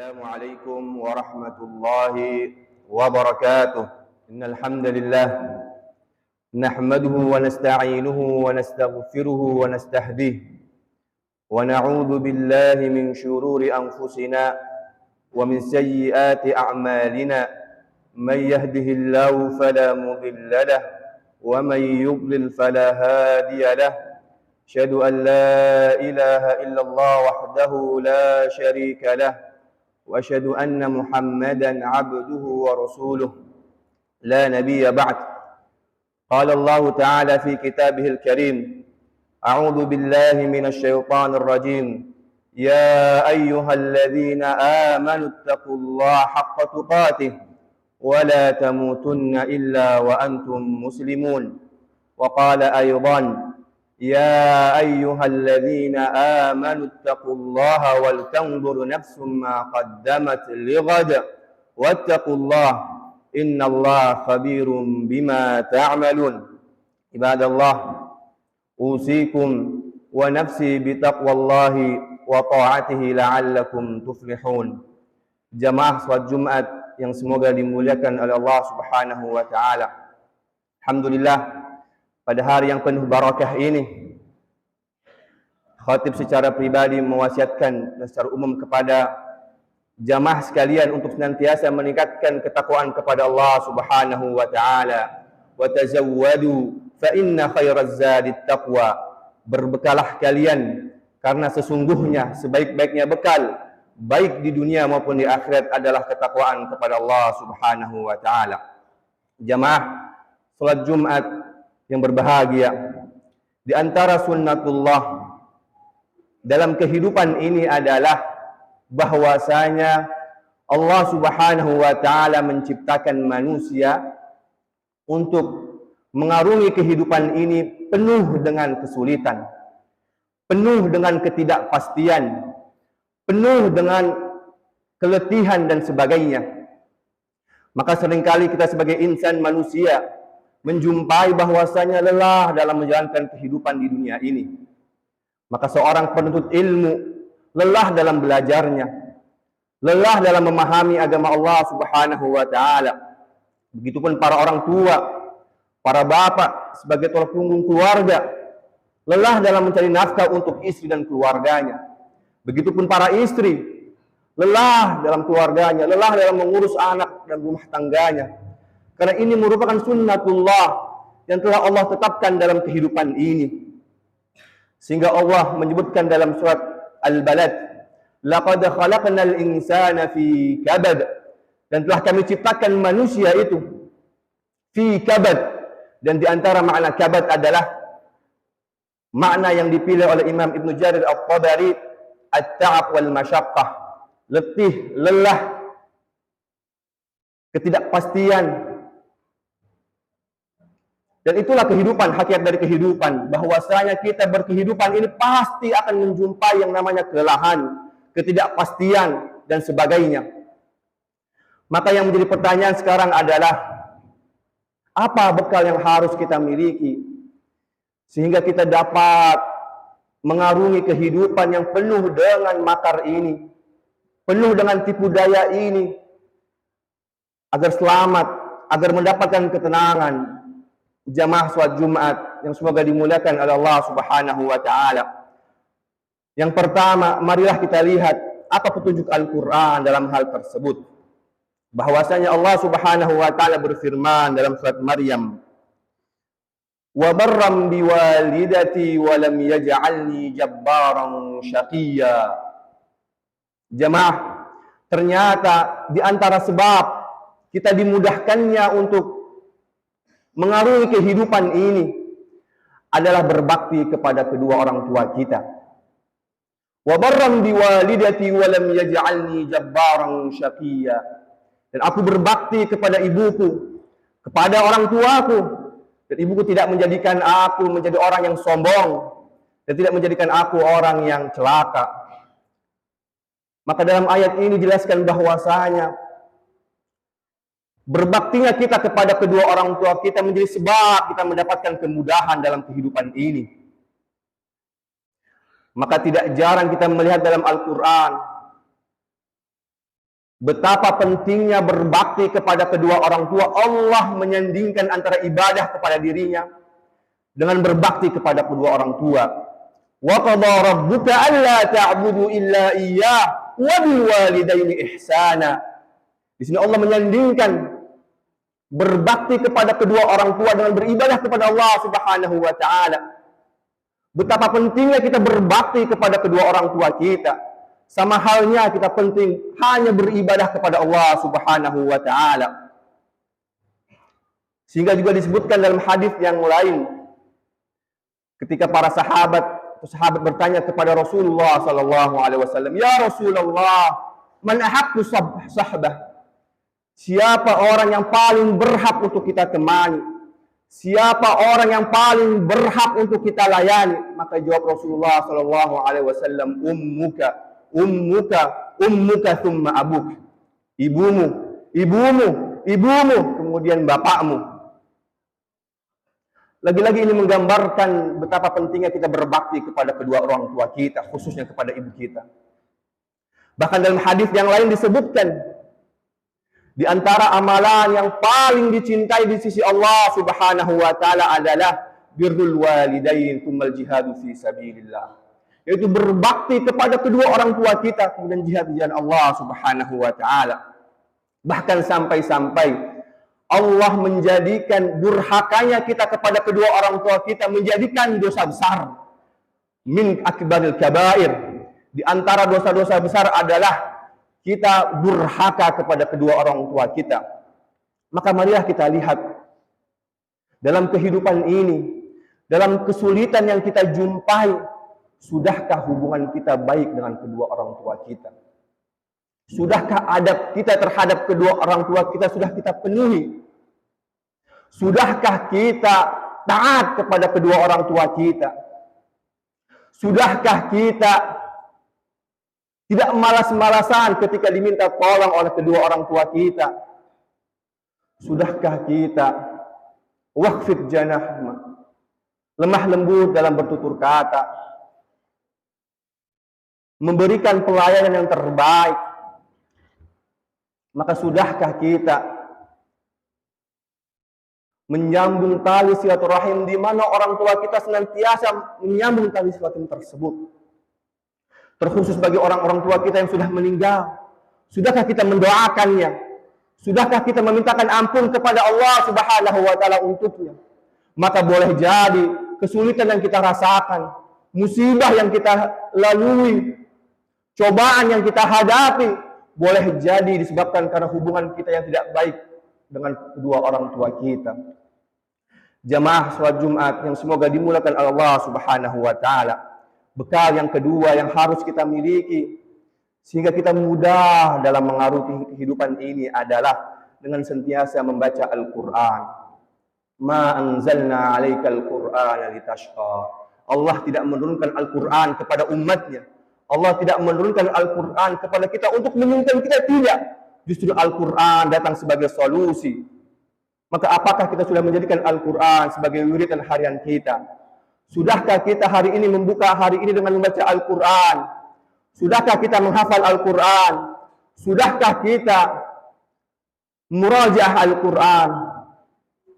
السلام عليكم ورحمة الله وبركاته. إن الحمد لله نحمده ونستعينه ونستغفره ونستهديه ونعوذ بالله من شرور أنفسنا ومن سيئات أعمالنا. من يهده الله فلا مضل له ومن يضلل فلا هادي له. أشهد أن لا إله إلا الله وحده لا شريك له وأشهد أن محمدا عبده ورسوله لا نبي بعد. قال الله تعالى في كتابه الكريم: أعوذ بالله من الشيطان الرجيم. يا أيها الذين آمنوا اتقوا الله حق تقاته ولا تموتن إلا وأنتم مسلمون. وقال أيضا: يا أيها الذين آمنوا اتقوا الله ولتنظر نفس ما قدمت لغد واتقوا الله إن الله خبير بما تعملون. عباد الله، أوصيكم ونفسي بتقوى الله وطاعته لعلكم تفلحون. Jamaah salat Jumat yang semoga dimuliakan oleh Allah Subhanahu wa taala. Alhamdulillah, pada hari yang penuh barakah ini, khatib secara pribadi mewasiatkan dan secara umum kepada jamaah sekalian untuk senantiasa meningkatkan ketakwaan kepada Allah Subhanahu wa taala. Wa tazawwadu fa inna khairaz zadit taqwa. Berbekalah kalian karena sesungguhnya sebaik-baiknya bekal baik di dunia maupun di akhirat adalah ketakwaan kepada Allah Subhanahu wa taala. Jamaah salat Jumat yang berbahagia, di antara sunnatullah dalam kehidupan ini adalah bahwasanya Allah Subhanahu wa taala menciptakan manusia untuk mengarungi kehidupan ini penuh dengan kesulitan, penuh dengan ketidakpastian, penuh dengan keletihan dan sebagainya. Maka seringkali kita sebagai insan manusia menjumpai bahwasanya lelah dalam menjalankan kehidupan di dunia ini. Maka seorang penuntut ilmu lelah dalam belajarnya, lelah dalam memahami agama Allah Subhanahu wa taala. Begitupun para orang tua, para bapak sebagai tulang punggung keluarga, lelah dalam mencari nafkah untuk istri dan keluarganya. Begitupun para istri, lelah dalam keluarganya, lelah dalam mengurus anak dan rumah tangganya. Karena ini merupakan sunnatullah yang telah Allah tetapkan dalam kehidupan ini. Sehingga Allah menyebutkan dalam surat Al-Balad, laqad khalaqnal insana fi kabad, dan telah kami ciptakan manusia itu fi kabad. Dan di antara makna kabad adalah makna yang dipilih oleh Imam Ibnu Jarir At-Tabari, at-ta'ab wal masyaqqah, letih, lelah, ketidakpastian. Dan itulah kehidupan, hakikat dari kehidupan, bahwasanya kita berkehidupan ini pasti akan menjumpai yang namanya kelelahan, ketidakpastian dan sebagainya. Maka yang menjadi pertanyaan sekarang adalah, apa bekal yang harus kita miliki sehingga kita dapat mengarungi kehidupan yang penuh dengan makar ini, penuh dengan tipu daya ini, agar selamat, agar mendapatkan ketenangan. Jamaah salat Jumat yang semoga dimuliakan oleh Allah Subhanahu wa taala. Yang pertama, marilah kita lihat apa petunjuk Al-Qur'an dalam hal tersebut. Bahwasanya Allah Subhanahu wa taala berfirman dalam surat Maryam, "Wa barram biwalidati wa lam yaj'alni jabbaran syaqiyya." Jamaah, ternyata di antara sebab kita dimudahkannya untuk mengarungi kehidupan ini adalah berbakti kepada kedua orang tua kita. Wa barram biwalidati wa lam yaj'alni jabbaran syaqiyya. Dan aku berbakti kepada ibuku, kepada orang tuaku, dan ibuku tidak menjadikan aku menjadi orang yang sombong dan tidak menjadikan aku orang yang celaka. Maka dalam ayat ini dijelaskan bahwasanya berbaktinya kita kepada kedua orang tua kita menjadi sebab kita mendapatkan kemudahan dalam kehidupan ini. Maka tidak jarang kita melihat dalam Al-Quran betapa pentingnya berbakti kepada kedua orang tua. Allah menyandingkan antara ibadah kepada dirinya dengan berbakti kepada kedua orang tua. Wa qadha rabbuka alla ta'budu illa iyyah wa bil walidaini ihsana. Di sini Allah menyandingkan berbakti kepada kedua orang tua dengan beribadah kepada Allah Subhanahu wa taala. Betapa pentingnya kita berbakti kepada kedua orang tua kita. Sama halnya kita penting hanya beribadah kepada Allah Subhanahu wa taala. Sehingga juga disebutkan dalam hadis yang lain, ketika para sahabat bertanya kepada Rasulullah sallallahu alaihi wasallam, "Ya Rasulullah, man ahaqqu sahbah?" Siapa orang yang paling berhak untuk kita temani? Siapa orang yang paling berhak untuk kita layani? Maka jawab Rasulullah sallallahu alaihi wasallam, ummuka thumma abuk. Ibumu, kemudian bapakmu. Lagi-lagi ini menggambarkan betapa pentingnya kita berbakti kepada kedua orang tua kita, khususnya kepada ibu kita. Bahkan dalam hadis yang lain disebutkan, di antara amalan yang paling dicintai di sisi Allah Subhanahu wa taala adalah birrul walidain tsummal jihadu fi sabilillah. Yaitu berbakti kepada kedua orang tua kita, kemudian jihad di jalan Allah Subhanahu wa taala. Bahkan sampai-sampai Allah menjadikan durhakanya kita kepada kedua orang tua kita menjadikan dosa besar. Min akbaril kabair. Di antara dosa-dosa besar adalah kita durhaka kepada kedua orang tua kita. Maka marilah kita lihat dalam kehidupan ini, dalam kesulitan yang kita jumpai, sudahkah hubungan kita baik dengan kedua orang tua kita? Sudahkah adab kita terhadap kedua orang tua kita sudah kita penuhi? Sudahkah kita taat kepada kedua orang tua kita? Sudahkah kita tidak malas-malasan ketika diminta tolong oleh kedua orang tua kita? Sudahkah kita waqfid janahma, lemah lembut dalam bertutur kata, memberikan pelayanan yang terbaik? Maka sudahkah kita menyambung tali silaturahim di mana orang tua kita senantiasa menyambung tali silaturahim tersebut? Terkhusus bagi orang-orang tua kita yang sudah meninggal, sudahkah kita mendoakannya? Sudahkah kita memintakan ampun kepada Allah Subhanahu wa taala untuknya? Maka boleh jadi kesulitan yang kita rasakan, musibah yang kita lalui, cobaan yang kita hadapi, boleh jadi disebabkan karena hubungan kita yang tidak baik dengan kedua orang tua kita. Jamaah salat Jumat yang semoga dimulakan Allah Subhanahu wa taala. Bekal yang kedua yang harus kita miliki sehingga kita mudah dalam mengarungi kehidupan ini adalah dengan sentiasa membaca Al-Qur'an. Ma anzalna 'alaikal Qur'ana litashqa. Allah tidak menurunkan Al-Qur'an kepada umatnya. Allah tidak menurunkan Al-Qur'an kepada kita untuk menyenangkan kita, tidak. Justru Al-Qur'an datang sebagai solusi. Maka apakah kita sudah menjadikan Al-Qur'an sebagai wiridan harian kita? Sudahkah kita hari ini membuka hari ini dengan membaca Al-Qur'an? Sudahkah kita menghafal Al-Qur'an? Sudahkah kita murajaah Al-Qur'an?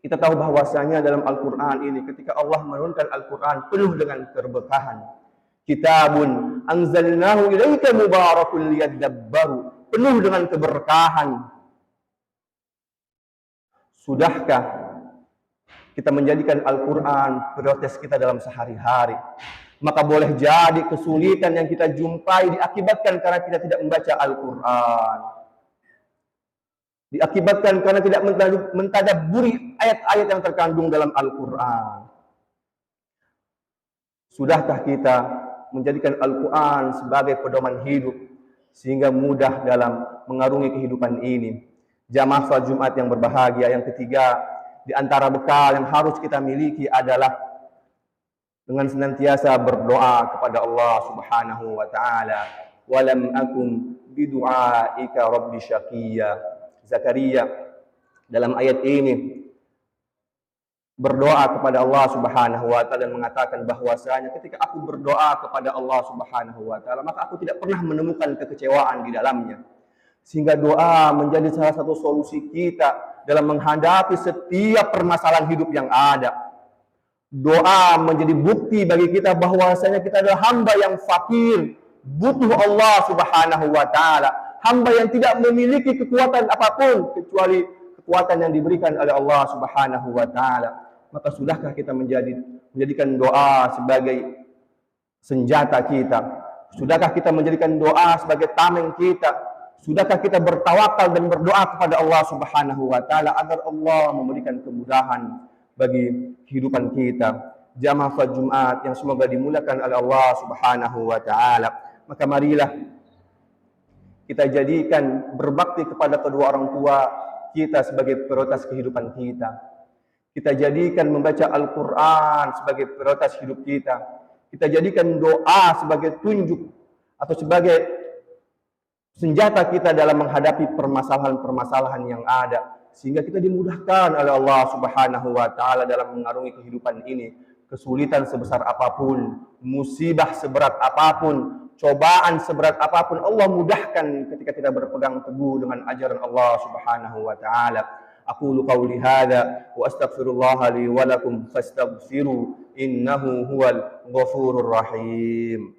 Kita tahu bahwasanya dalam Al-Qur'an ini ketika Allah menurunkan Al-Qur'an penuh dengan keberkahan. Kitabun anzalnahu ilaika mubarakun liyadabbaru, penuh dengan keberkahan. Sudahkah kita menjadikan Al-Qur'an prioritas kita dalam sehari-hari? Maka boleh jadi kesulitan yang kita jumpai diakibatkan karena kita tidak membaca Al-Qur'an. Diakibatkan karena tidak mentadabburi ayat-ayat yang terkandung dalam Al-Qur'an. Sudahkah kita menjadikan Al-Qur'an sebagai pedoman hidup sehingga mudah dalam mengarungi kehidupan ini? Jamaah salat Jumat yang berbahagia, yang ketiga di antara bekal yang harus kita miliki adalah dengan senantiasa berdoa kepada Allah Subhanahu wa taala. Walam akum bidu'aika rabbi syaqiyya. Zakaria dalam ayat ini berdoa kepada Allah Subhanahu wa taala dan mengatakan bahwasanya ketika aku berdoa kepada Allah Subhanahu wa taala maka aku tidak pernah menemukan kekecewaan di dalamnya. Sehingga doa menjadi salah satu solusi kita dalam menghadapi setiap permasalahan hidup yang ada. Doa menjadi bukti bagi kita bahwasanya kita adalah hamba yang fakir, butuh Allah Subhanahu wa taala, hamba yang tidak memiliki kekuatan apapun kecuali kekuatan yang diberikan oleh Allah Subhanahu wa taala. Maka sudahkah kita menjadikan doa sebagai senjata kita? Sudahkah kita menjadikan doa sebagai tameng kita? Sudahkah kita bertawakal dan berdoa kepada Allah Subhanahu wa taala agar Allah memberikan kemudahan bagi kehidupan kita? Jamaah salat Jumat yang semoga dimuliakan oleh Allah Subhanahu wa taala. Maka marilah kita jadikan berbakti kepada kedua orang tua kita sebagai prioritas kehidupan kita. Kita jadikan membaca Al-Qur'an sebagai prioritas hidup kita. Kita jadikan doa sebagai tunjuk atau sebagai senjata kita dalam menghadapi permasalahan-permasalahan yang ada, sehingga kita dimudahkan oleh Allah Subhanahu wa taala dalam mengarungi kehidupan ini. Kesulitan sebesar apapun, musibah seberat apapun, cobaan seberat apapun, Allah mudahkan ketika kita berpegang teguh dengan ajaran Allah Subhanahu wa taala. Aqulu qawli hadza wa astaghfirullah li wa lakum fastaghfiru innahu huwal ghafurur rahim.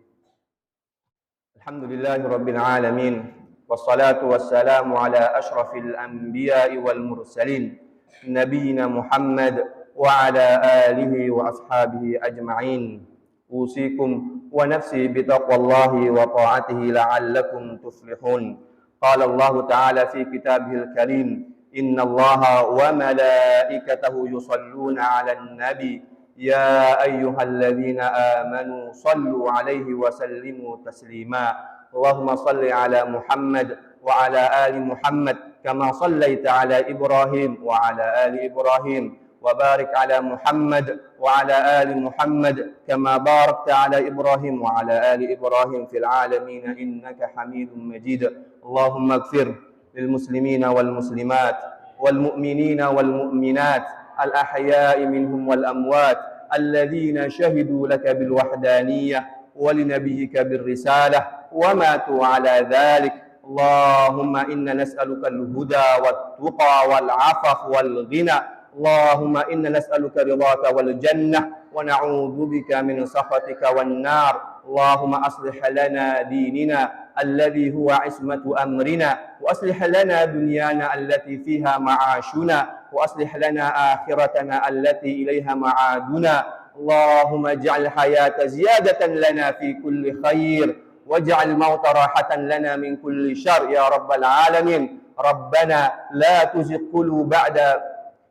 Alhamdulillahirabbil alamin wassalatu wassalamu ala asyrafil anbiya'i wal mursalin nabiyina Muhammad wa ala alihi wa ashabihi ajma'in. Usikum wa nafsi bitaqwallahi wa ta'atihi la'allakum tuflihun. Qala Allah ta'ala fi kitabihil karim, inna Allaha wa malaikatahu yusalluna 'alan nabi ya ayyuhalladzina amanu sallu 'alaihi wa sallimu taslima. Allahumma salli 'ala Muhammad wa 'ala ali Muhammad kama sallaita 'ala Ibrahim wa 'ala ali Ibrahim wa barik 'ala Muhammad wa 'ala ali Muhammad kama barakta 'ala Ibrahim wa 'ala ali Ibrahim fil 'alamin innaka Hamidum Majid. Allahumma ighfir lil muslimina wal muslimat wal mu'minina wal mu'minat al ahya'i minhum wal amwat alladhina shahidu laka bil wahdaniyah wa li nabiyyika bir risalah wa matu 'ala dhalik. Allahumma inna nas'aluka al huda wat tuqa wal 'afaf wal ghina. Allahumma inna nas'aluka ridhaka wal jannah wa na'udzu bika min sakhatika wan nar. Allahumma aslih lana dinina alladhi huwa ismatu amrina wa aslih lana dunyana allati fiha ma'ashuna wa aslih lana akhiratana allati ilaiha ma'aduna. Allahumma ij'al hayata ziyadatan lana fi kulli khair waj'al mauta rahatan lana min kulli syarr ya rabbal alamin. Rabbana la tuzigh qulubana ba'da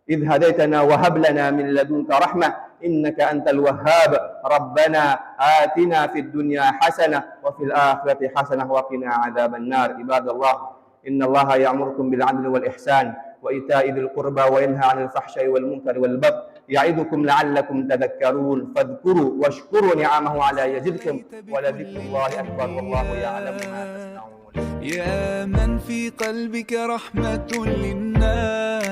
إذ هديتنا وهب لنا من لدنك رحمة إنك أنت الوهاب. ربنا آتنا في الدنيا حسنة وفي الآخرة حسنة وقنا عذاب النار. عباد الله إن الله يأمركم بالعدل والإحسان وإيتاء ذي القربى وينهى عن الفحشاء والمنكر والبغي يعظكم لعلكم تذكرون. فاذكروا واشكروا نعمه على يزدكم ولذكر الله أكبر والله يعلم ما تصنعون. يا من في قلبك رحمة للناس